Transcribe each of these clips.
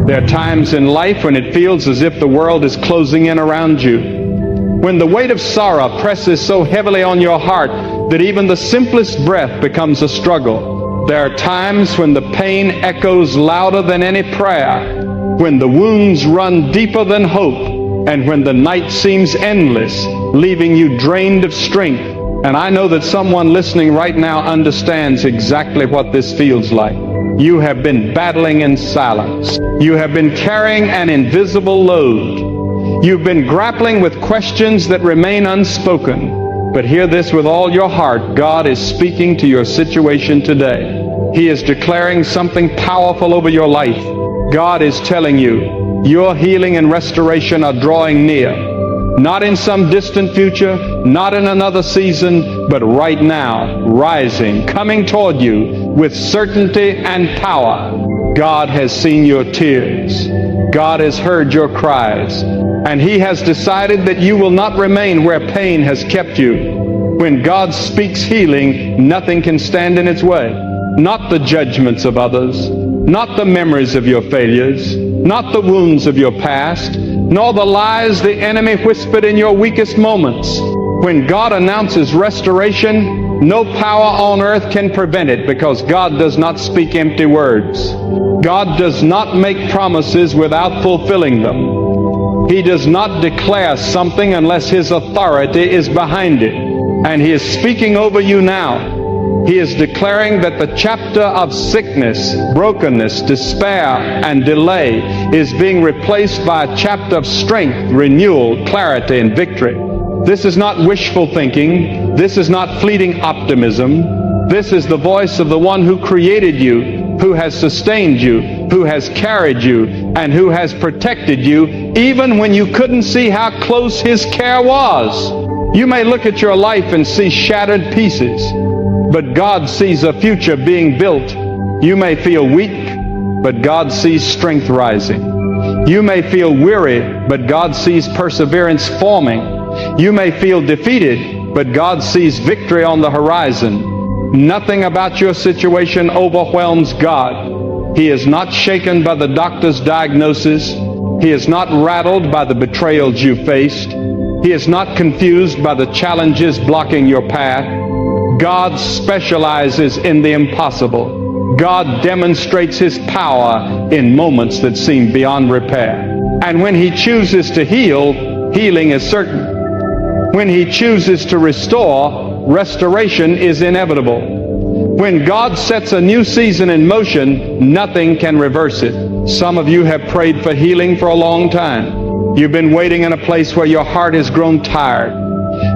There are times in life when it feels as if the world is closing in around you. When the weight of sorrow presses so heavily on your heart that even the simplest breath becomes a struggle. There are times when the pain echoes louder than any prayer, when the wounds run deeper than hope, and when the night seems endless, leaving you drained of strength. And I know that someone listening right now understands exactly what this feels like. You have been battling in silence. You have been carrying an invisible load. You've been grappling with questions that remain unspoken. But hear this with all your heart. God is speaking to your situation today. He is declaring something powerful over your life. God is telling you, your healing and restoration are drawing near. Not in some distant future, not in another season, but right now, rising, coming toward you with certainty and power. God has seen your tears. God has heard your cries. And He has decided that you will not remain where pain has kept you. When God speaks healing, nothing can stand in its way. Not the judgments of others, not the memories of your failures, not the wounds of your past, nor the lies the enemy whispered in your weakest moments. When God announces restoration, no power on earth can prevent it, because God does not speak empty words. God does not make promises without fulfilling them. He does not declare something unless His authority is behind it. And He is speaking over you now. He is declaring that the chapter of sickness, brokenness, despair, and delay is being replaced by a chapter of strength, renewal, clarity, and victory. This is not wishful thinking. This is not fleeting optimism. This is the voice of the one who created you, who has sustained you, who has carried you, and who has protected you, even when you couldn't see how close His care was. You may look at your life and see shattered pieces, but God sees a future being built. You may feel weak, but God sees strength rising. You may feel weary, but God sees perseverance forming. You may feel defeated, but God sees victory on the horizon. Nothing about your situation overwhelms God. He is not shaken by the doctor's diagnosis. He is not rattled by the betrayals you faced. He is not confused by the challenges blocking your path. God specializes in the impossible. God demonstrates His power in moments that seem beyond repair. And when He chooses to heal, healing is certain. When He chooses to restore, restoration is inevitable. When God sets a new season in motion, nothing can reverse it. Some of you have prayed for healing for a long time. You've been waiting in a place where your heart has grown tired.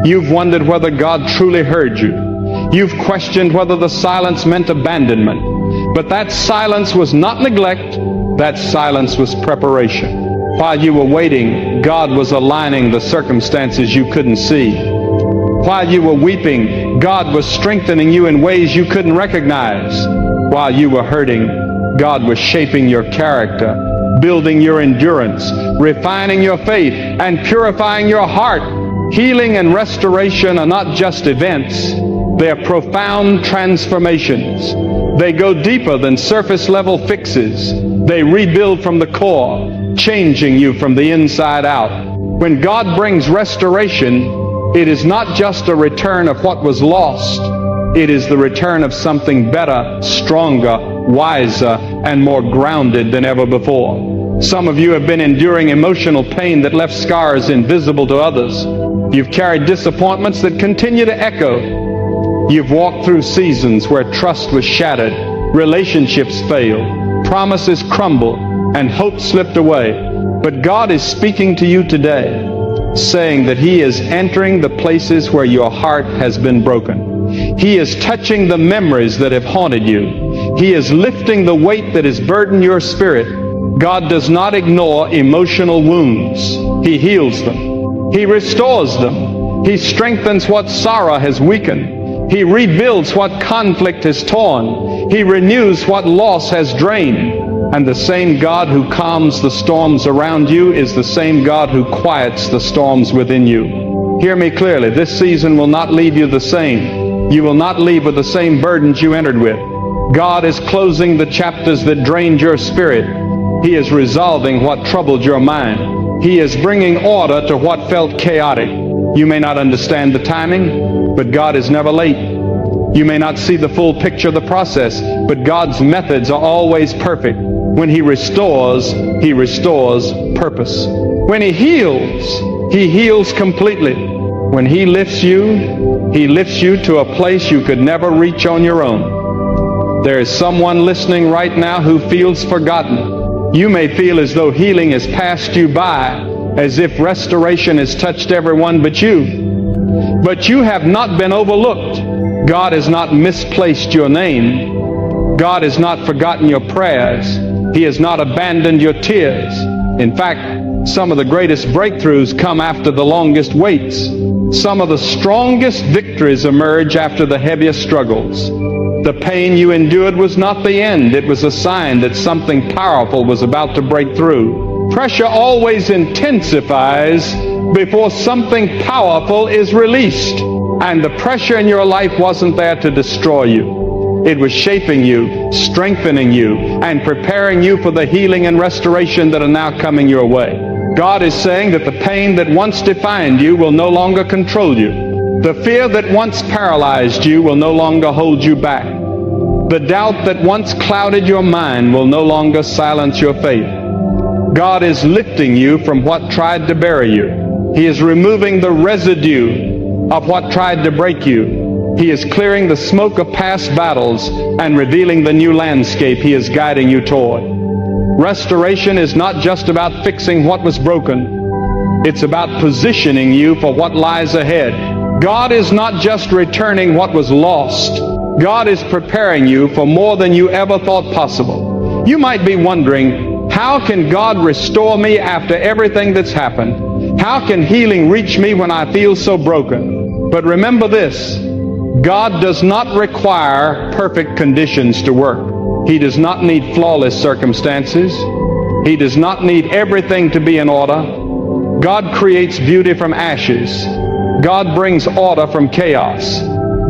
You've wondered whether God truly heard you. You've questioned whether the silence meant abandonment. But that silence was not neglect. That silence was preparation. While you were waiting, God was aligning the circumstances you couldn't see. While you were weeping, God was strengthening you in ways you couldn't recognize. While you were hurting, God was shaping your character, building your endurance, refining your faith, and purifying your heart. Healing and restoration are not just events. They are profound transformations. They go deeper than surface-level fixes. They rebuild from the core, changing you from the inside out. When God brings restoration, it is not just a return of what was lost. It is the return of something better, stronger, wiser, and more grounded than ever before. Some of you have been enduring emotional pain that left scars invisible to others. You've carried disappointments that continue to echo. You've walked through seasons where trust was shattered, relationships failed, promises crumbled, and hope slipped away. But God is speaking to you today, saying that He is entering the places where your heart has been broken. He is touching the memories that have haunted you. He is lifting the weight that has burdened your spirit. God does not ignore emotional wounds. He heals them. He restores them. He strengthens what sorrow has weakened. He rebuilds what conflict has torn. He renews what loss has drained. And the same God who calms the storms around you is the same God who quiets the storms within you. Hear me clearly. This season will not leave you the same. You will not leave with the same burdens you entered with. God is closing the chapters that drained your spirit. He is resolving what troubled your mind. He is bringing order to what felt chaotic. You may not understand the timing, but God is never late. You may not see the full picture of the process, but God's methods are always perfect. When He restores purpose. When He heals completely. When He lifts you to a place you could never reach on your own. There is someone listening right now who feels forgotten. You may feel as though healing has passed you by, as if restoration has touched everyone but you. But you have not been overlooked. God has not misplaced your name. God has not forgotten your prayers. He has not abandoned your tears. In fact, some of the greatest breakthroughs come after the longest waits. Some of the strongest victories emerge after the heaviest struggles. The pain you endured was not the end. It was a sign that something powerful was about to break through. Pressure always intensifies before something powerful is released. And the pressure in your life wasn't there to destroy you. It was shaping you, strengthening you, and preparing you for the healing and restoration that are now coming your way. God is saying that the pain that once defined you will no longer control you. The fear that once paralyzed you will no longer hold you back. The doubt that once clouded your mind will no longer silence your faith. God is lifting you from what tried to bury you. He is removing the residue of what tried to break you. He is clearing the smoke of past battles and revealing the new landscape He is guiding you toward. Restoration is not just about fixing what was broken. It's about positioning you for what lies ahead. God is not just returning what was lost. God is preparing you for more than you ever thought possible. You might be wondering, how can God restore me after everything that's happened? How can healing reach me when I feel so broken? But remember this. God does not require perfect conditions to work. He does not need flawless circumstances. He does not need everything to be in order. God creates beauty from ashes. God brings order from chaos.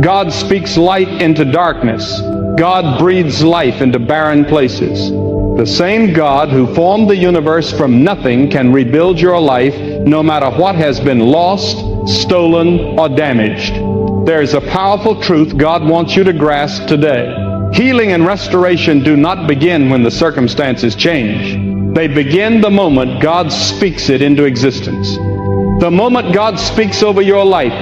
God speaks light into darkness. God breathes life into barren places. The same God who formed the universe from nothing can rebuild your life no matter what has been lost, stolen, or damaged. There is a powerful truth God wants you to grasp today. Healing and restoration do not begin when the circumstances change. They begin the moment God speaks it into existence. The moment God speaks over your life,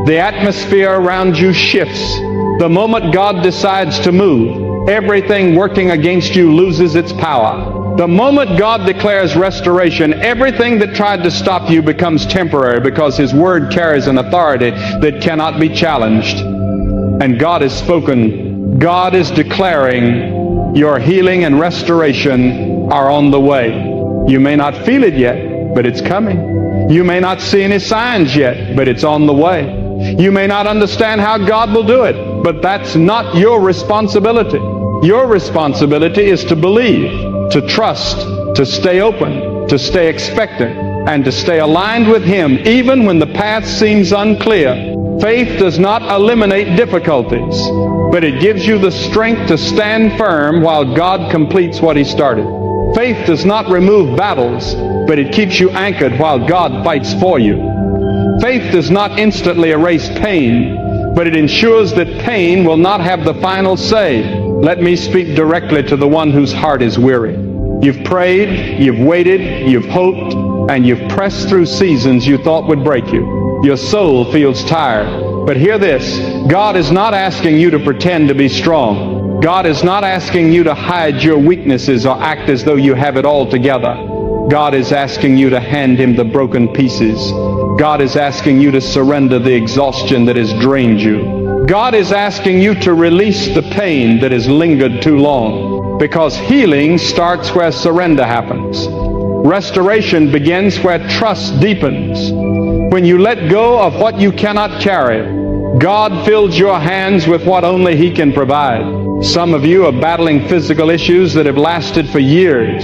the atmosphere around you shifts. The moment God decides to move, everything working against you loses its power. The moment God declares restoration, everything that tried to stop you becomes temporary because His Word carries an authority that cannot be challenged. And God has spoken. God is declaring your healing and restoration are on the way. You may not feel it yet, but it's coming. You may not see any signs yet, but it's on the way. You may not understand how God will do it, but that's not your responsibility. Your responsibility is to believe, to trust, to stay open, to stay expectant, and to stay aligned with Him even when the path seems unclear. Faith does not eliminate difficulties, but it gives you the strength to stand firm while God completes what He started. Faith does not remove battles, but it keeps you anchored while God fights for you. Faith does not instantly erase pain, but it ensures that pain will not have the final say. Let me speak directly to the one whose heart is weary. You've prayed, you've waited, you've hoped, and you've pressed through seasons you thought would break you. Your soul feels tired. But hear this, God is not asking you to pretend to be strong. God is not asking you to hide your weaknesses or act as though you have it all together. God is asking you to hand Him the broken pieces. God is asking you to surrender the exhaustion that has drained you. God is asking you to release the pain that has lingered too long, because healing starts where surrender happens. Restoration begins where trust deepens. When you let go of what you cannot carry, God fills your hands with what only He can provide. Some of you are battling physical issues that have lasted for years.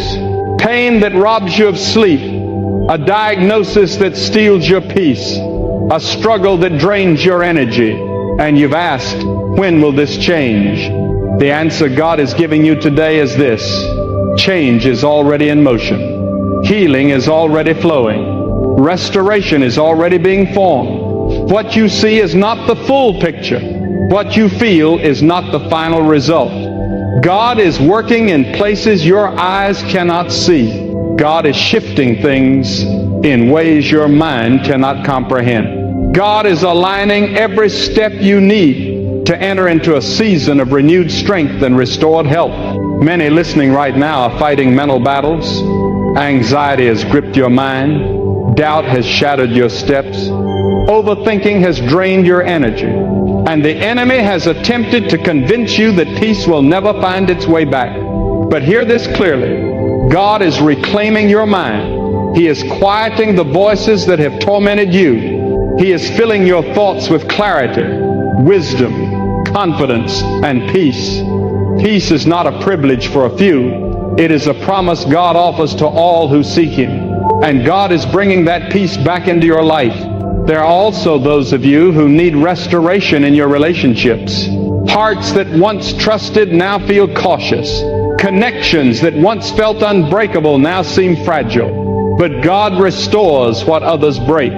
Pain that robs you of sleep, a diagnosis that steals your peace, a struggle that drains your energy. And you've asked, when will this change? The answer God is giving you today is this: Change is already in motion. Healing is already flowing. Restoration is already being formed. What you see is not the full picture. What you feel is not the final result. God is working in places your eyes cannot see. God is shifting things in ways your mind cannot comprehend. God is aligning every step you need to enter into a season of renewed strength and restored health. Many listening right now are fighting mental battles. Anxiety has gripped your mind. Doubt has shattered your steps. Overthinking has drained your energy. And the enemy has attempted to convince you that peace will never find its way back. But hear this clearly. God is reclaiming your mind. He is quieting the voices that have tormented you. He is filling your thoughts with clarity, wisdom, confidence, and peace. Peace is not a privilege for a few. It is a promise God offers to all who seek Him. And God is bringing that peace back into your life. There are also those of you who need restoration in your relationships. Hearts that once trusted now feel cautious. Connections that once felt unbreakable now seem fragile. But God restores what others break.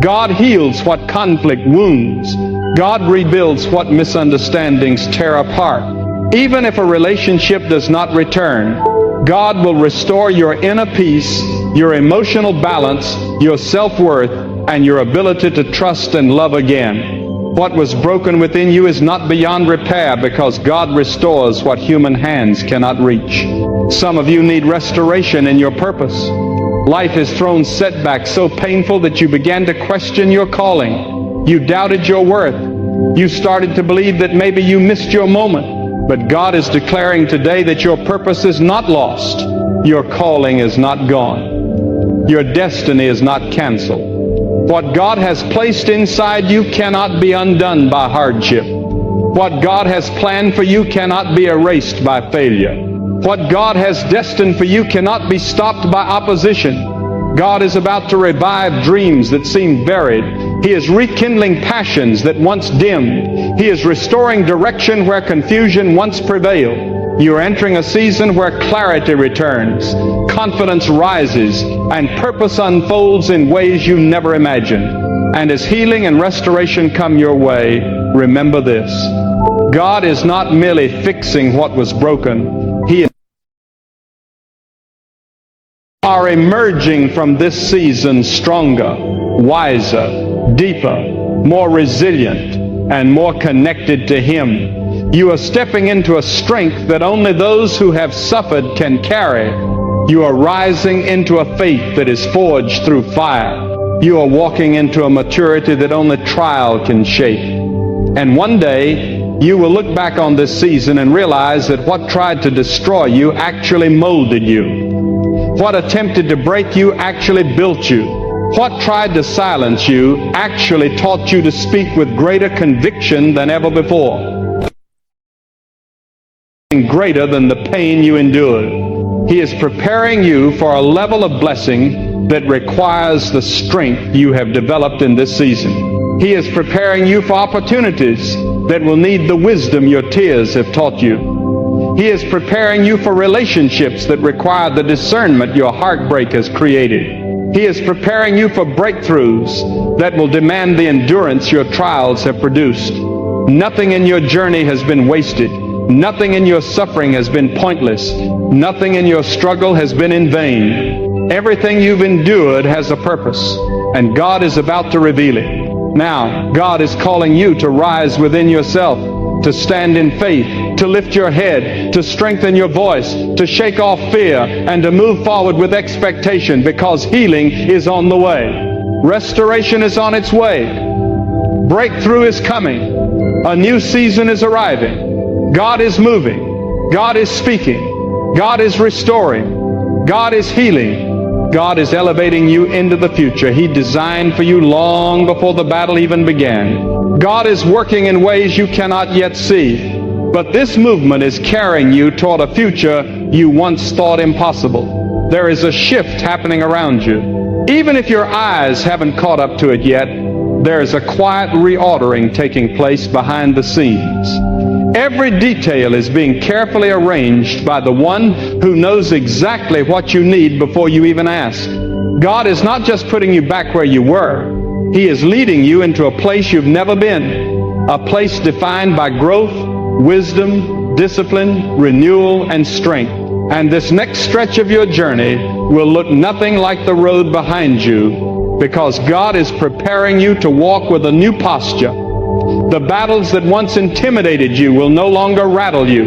God heals what conflict wounds. God rebuilds what misunderstandings tear apart. Even if a relationship does not return, God will restore your inner peace, your emotional balance, your self-worth, and your ability to trust and love again. What was broken within you is not beyond repair because God restores what human hands cannot reach. Some of you need restoration in your purpose. Life has thrown setbacks so painful that you began to question your calling. You doubted your worth. You started to believe that maybe you missed your moment. But God is declaring today that your purpose is not lost. Your calling is not gone. Your destiny is not canceled. What God has placed inside you cannot be undone by hardship. What God has planned for you cannot be erased by failure. What God has destined for you cannot be stopped by opposition. God is about to revive dreams that seemed buried. He is rekindling passions that once dimmed. He is restoring direction where confusion once prevailed. You are entering a season where clarity returns, confidence rises, and purpose unfolds in ways you never imagined. And as healing and restoration come your way, remember this. God is not merely fixing what was broken. He is emerging from this season stronger, wiser, deeper, more resilient, and more connected to Him. You are stepping into a strength that only those who have suffered can carry. You are rising into a faith that is forged through fire. You are walking into a maturity that only trial can shape. And one day, you will look back on this season and realize that what tried to destroy you actually molded you. What attempted to break you actually built you. What tried to silence you actually taught you to speak with greater conviction than ever before. Greater than the pain you endured. He is preparing you for a level of blessing that requires the strength you have developed in this season. He is preparing you for opportunities that will need the wisdom your tears have taught you. He is preparing you for relationships that require the discernment your heartbreak has created. He is preparing you for breakthroughs that will demand the endurance your trials have produced. Nothing in your journey has been wasted. Nothing in your suffering has been pointless. Nothing in your struggle has been in vain. Everything you've endured has a purpose, and God is about to reveal it. Now, God is calling you to rise within yourself, to stand in faith, to lift your head, to strengthen your voice, to shake off fear, and to move forward with expectation, because healing is on the way. Restoration is on its way. Breakthrough is coming. A new season is arriving. God is moving. God is speaking. God is restoring. God is healing. God is elevating you into the future He designed for you long before the battle even began. God is working in ways you cannot yet see. But this movement is carrying you toward a future you once thought impossible. There is a shift happening around you. Even if your eyes haven't caught up to it yet, there is a quiet reordering taking place behind the scenes. Every detail is being carefully arranged by the one who knows exactly what you need before you even ask. God is not just putting you back where you were. He is leading you into a place you've never been, a place defined by growth, wisdom, discipline, renewal, and strength. And this next stretch of your journey will look nothing like the road behind you, because God is preparing you to walk with a new posture. The battles that once intimidated you will no longer rattle you.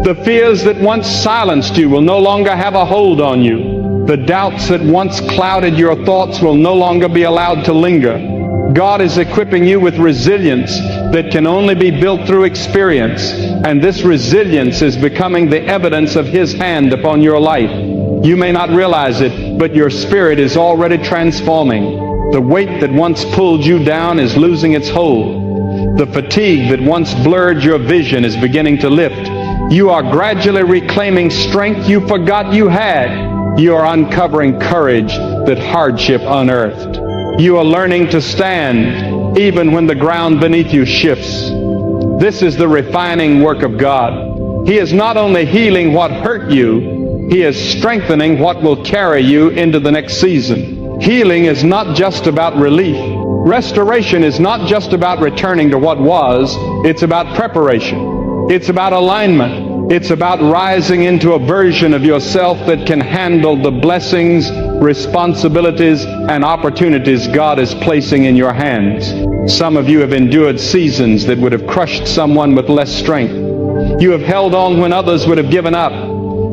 The fears that once silenced you will no longer have a hold on you. The doubts that once clouded your thoughts will no longer be allowed to linger. God is equipping you with resilience that can only be built through experience, and this resilience is becoming the evidence of His hand upon your life. You may not realize it, but your spirit is already transforming. The weight that once pulled you down is losing its hold. The fatigue that once blurred your vision is beginning to lift. You are gradually reclaiming strength you forgot you had. You are uncovering courage that hardship unearthed. You are learning to stand even when the ground beneath you shifts. This is the refining work of God. He is not only healing what hurt you, He is strengthening what will carry you into the next season. Healing is not just about relief. Restoration is not just about returning to what was. It's about preparation. It's about alignment. It's about rising into a version of yourself that can handle the blessings, responsibilities, and opportunities God is placing in your hands. Some of you have endured seasons that would have crushed someone with less strength. You have held on when others would have given up.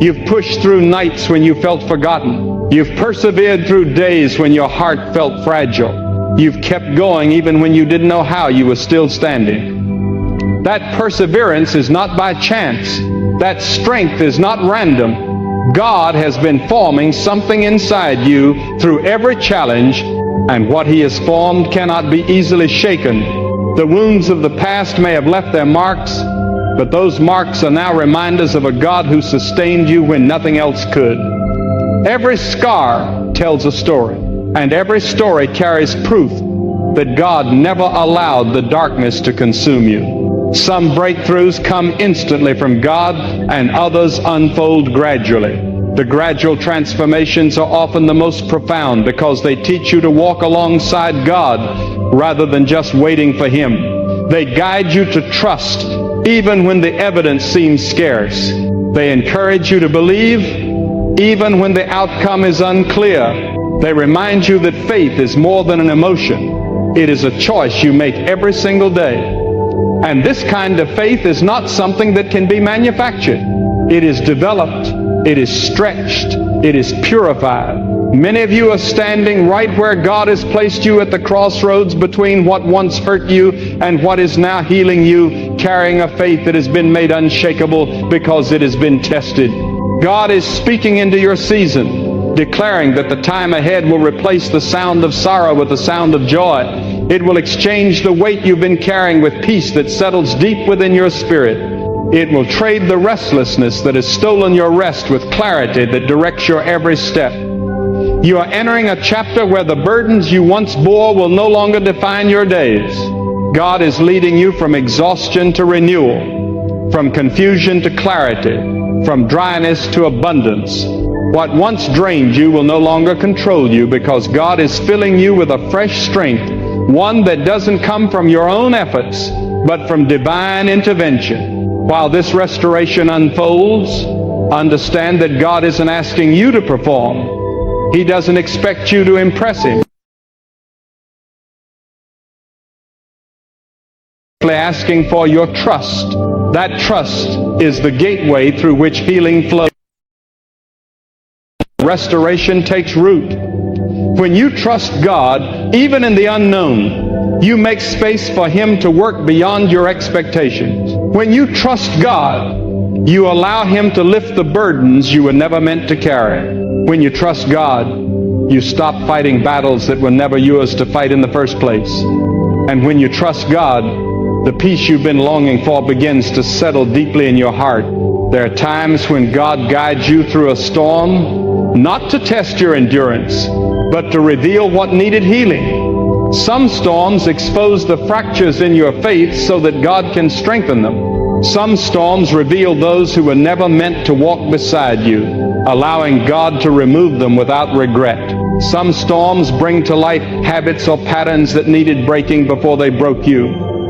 You've pushed through nights when you felt forgotten. You've persevered through days when your heart felt fragile. You've kept going even when you didn't know how you were still standing. That perseverance is not by chance. That strength is not random. God has been forming something inside you through every challenge, and what He has formed cannot be easily shaken. The wounds of the past may have left their marks, but those marks are now reminders of a God who sustained you when nothing else could. Every scar tells a story, and every story carries proof that God never allowed the darkness to consume you. Some breakthroughs come instantly from God, and others unfold gradually. The gradual transformations are often the most profound because they teach you to walk alongside God rather than just waiting for Him. They guide you to trust even when the evidence seems scarce. They encourage you to believe even when the outcome is unclear. They remind you that faith is more than an emotion. It is a choice you make every single day. And this kind of faith is not something that can be manufactured. It is developed. It is stretched. It is purified. Many of you are standing right where God has placed you at the crossroads between what once hurt you and what is now healing you, carrying a faith that has been made unshakable because it has been tested. God is speaking into your season, declaring that the time ahead will replace the sound of sorrow with the sound of joy. It will exchange the weight you've been carrying with peace that settles deep within your spirit. It will trade the restlessness that has stolen your rest with clarity that directs your every step. You are entering a chapter where the burdens you once bore will no longer define your days. God is leading you from exhaustion to renewal, from confusion to clarity, from dryness to abundance. What once drained you will no longer control you, because God is filling you with a fresh strength, one that doesn't come from your own efforts, but from divine intervention. While this restoration unfolds, understand that God isn't asking you to perform. He doesn't expect you to impress Him. He's asking for your trust. That trust is the gateway through which healing flows. Restoration takes root. When you trust God, even in the unknown, you make space for Him to work beyond your expectations. When you trust God, you allow Him to lift the burdens you were never meant to carry. When you trust God, you stop fighting battles that were never yours to fight in the first place. And when you trust God, the peace you've been longing for begins to settle deeply in your heart. There are times when God guides you through a storm, not to test your endurance, but to reveal what needed healing. Some storms expose the fractures in your faith so that God can strengthen them. Some storms reveal those who were never meant to walk beside you, allowing God to remove them without regret. Some storms bring to light habits or patterns that needed breaking before they broke you.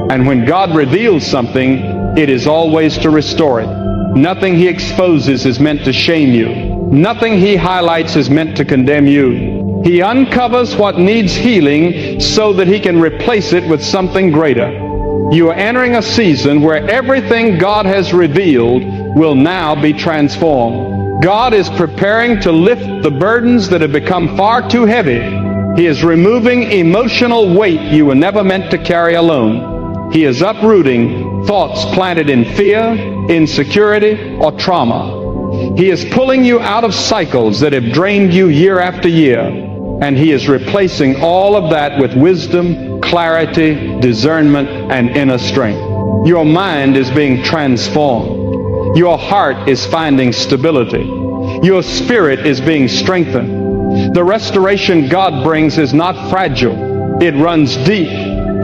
And when God reveals something, it is always to restore it. Nothing He exposes is meant to shame you. Nothing He highlights is meant to condemn you. He uncovers what needs healing so that He can replace it with something greater. You are entering a season where everything God has revealed will now be transformed. God is preparing to lift the burdens that have become far too heavy. He is removing emotional weight you were never meant to carry alone. He is uprooting thoughts planted in fear, insecurity, or trauma. He is pulling you out of cycles that have drained you year after year, and He is replacing all of that with wisdom, clarity, discernment, and inner strength. Your mind is being transformed. Your heart is finding stability. Your spirit is being strengthened. The restoration God brings is not fragile. It runs deep.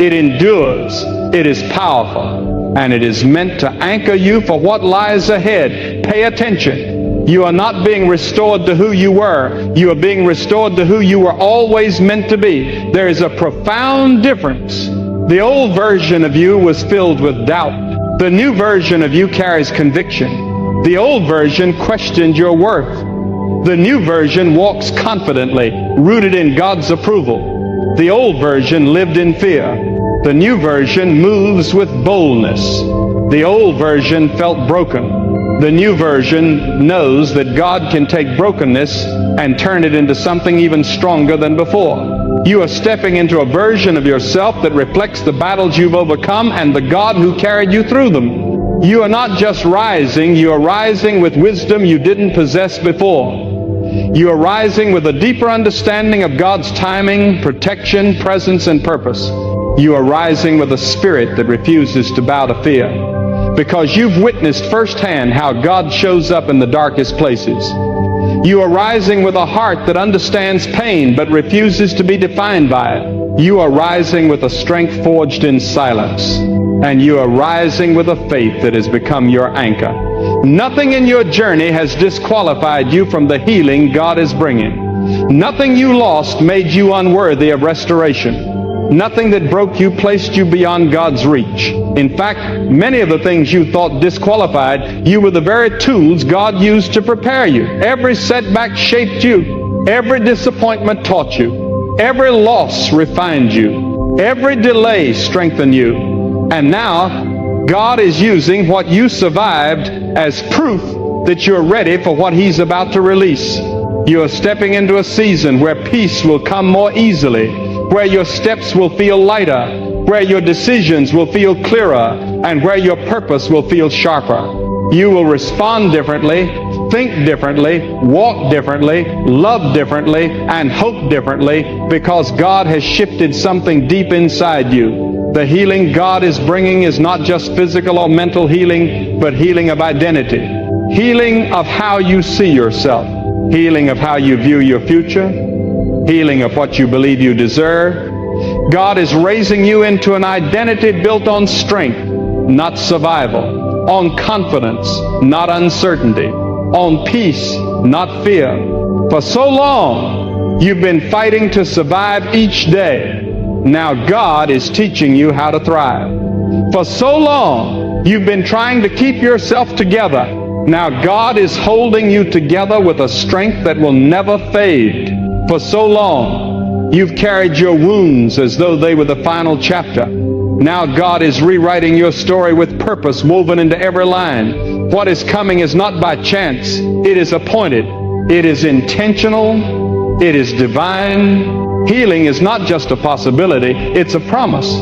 It endures. It is powerful. And it is meant to anchor you for what lies ahead. Pay attention. You are not being restored to who you were. You are being restored to who you were always meant to be. There is a profound difference. The old version of you was filled with doubt. The new version of you carries conviction. The old version questioned your worth. The new version walks confidently, rooted in God's approval. The old version lived in fear. The new version moves with boldness. The old version felt broken. The new version knows that God can take brokenness and turn it into something even stronger than before. You are stepping into a version of yourself that reflects the battles you've overcome and the God who carried you through them. You are not just rising, you are rising with wisdom you didn't possess before. You are rising with a deeper understanding of God's timing, protection, presence, and purpose. You are rising with a spirit that refuses to bow to fear, because you've witnessed firsthand how God shows up in the darkest places. You are rising with a heart that understands pain but refuses to be defined by it. You are rising with a strength forged in silence, and you are rising with a faith that has become your anchor. Nothing in your journey has disqualified you from the healing God is bringing. Nothing you lost made you unworthy of restoration. Nothing that broke you placed you beyond God's reach. In fact, many of the things you thought disqualified you were the very tools God used to prepare you. Every setback shaped you. Every disappointment taught you. Every loss refined you. Every delay strengthened you. And now, God is using what you survived as proof that you're ready for what He's about to release. You are stepping into a season where peace will come more easily, where your steps will feel lighter, where your decisions will feel clearer, and where your purpose will feel sharper. You will respond differently, think differently, walk differently, love differently, and hope differently, because God has shifted something deep inside you. The healing God is bringing is not just physical or mental healing, but healing of identity. Healing of how you see yourself. Healing of how you view your future. Healing of what you believe you deserve. God is raising you into an identity built on strength, not survival, on confidence, not uncertainty, on peace, not fear. For so long, you've been fighting to survive each day. Now God is teaching you how to thrive. For so long, you've been trying to keep yourself together. Now God is holding you together with a strength that will never fade. For so long, you've carried your wounds as though they were the final chapter. Now God is rewriting your story with purpose woven into every line. What is coming is not by chance. It is appointed. It is intentional. It is divine. Healing is not just a possibility. It's a promise.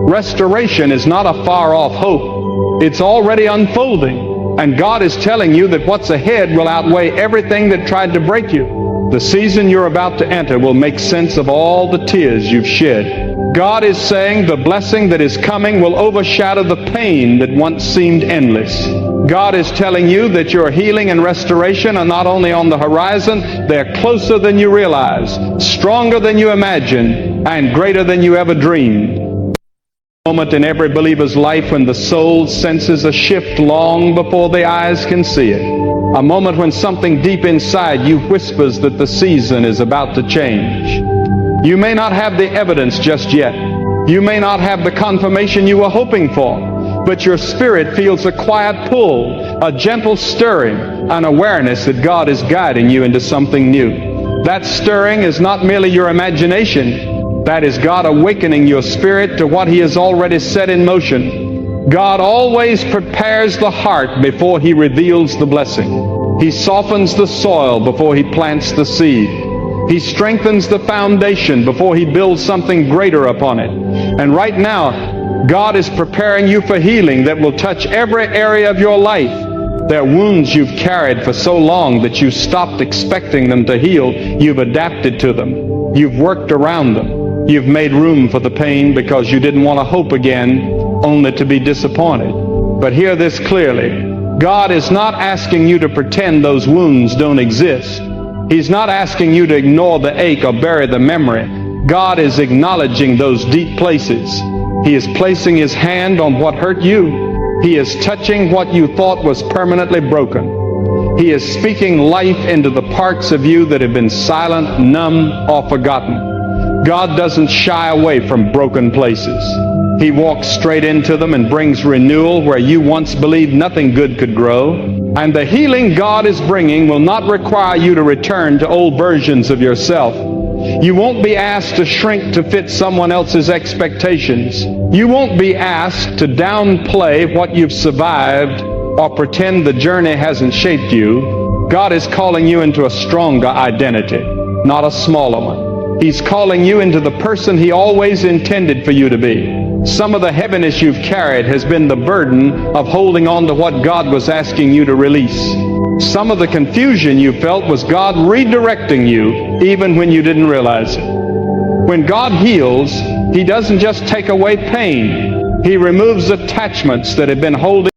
Restoration is not a far-off hope. It's already unfolding. And God is telling you that what's ahead will outweigh everything that tried to break you. The season you're about to enter will make sense of all the tears you've shed. God is saying the blessing that is coming will overshadow the pain that once seemed endless. God is telling you that your healing and restoration are not only on the horizon, they're closer than you realize, stronger than you imagined, and greater than you ever dreamed. Moment in every believer's life when the soul senses a shift long before the eyes can see it. A moment when something deep inside you whispers that the season is about to change. You may not have the evidence just yet. You may not have the confirmation you were hoping for, but your spirit feels a quiet pull, a gentle stirring, an awareness that God is guiding you into something new. That stirring is not merely your imagination. That is God awakening your spirit to what He has already set in motion. God always prepares the heart before He reveals the blessing. He softens the soil before He plants the seed. He strengthens the foundation before He builds something greater upon it. And right now, God is preparing you for healing that will touch every area of your life. There are wounds you've carried for so long that you stopped expecting them to heal. You've adapted to them. You've worked around them. You've made room for the pain because you didn't want to hope again, only to be disappointed. But hear this clearly. God is not asking you to pretend those wounds don't exist. He's not asking you to ignore the ache or bury the memory. God is acknowledging those deep places. He is placing His hand on what hurt you. He is touching what you thought was permanently broken. He is speaking life into the parts of you that have been silent, numb, or forgotten. God doesn't shy away from broken places. He walks straight into them and brings renewal where you once believed nothing good could grow. And the healing God is bringing will not require you to return to old versions of yourself. You won't be asked to shrink to fit someone else's expectations. You won't be asked to downplay what you've survived or pretend the journey hasn't shaped you. God is calling you into a stronger identity, not a smaller one. He's calling you into the person He always intended for you to be. Some of the heaviness you've carried has been the burden of holding on to what God was asking you to release. Some of the confusion you felt was God redirecting you even when you didn't realize it. When God heals, He doesn't just take away pain. He removes attachments that have been holding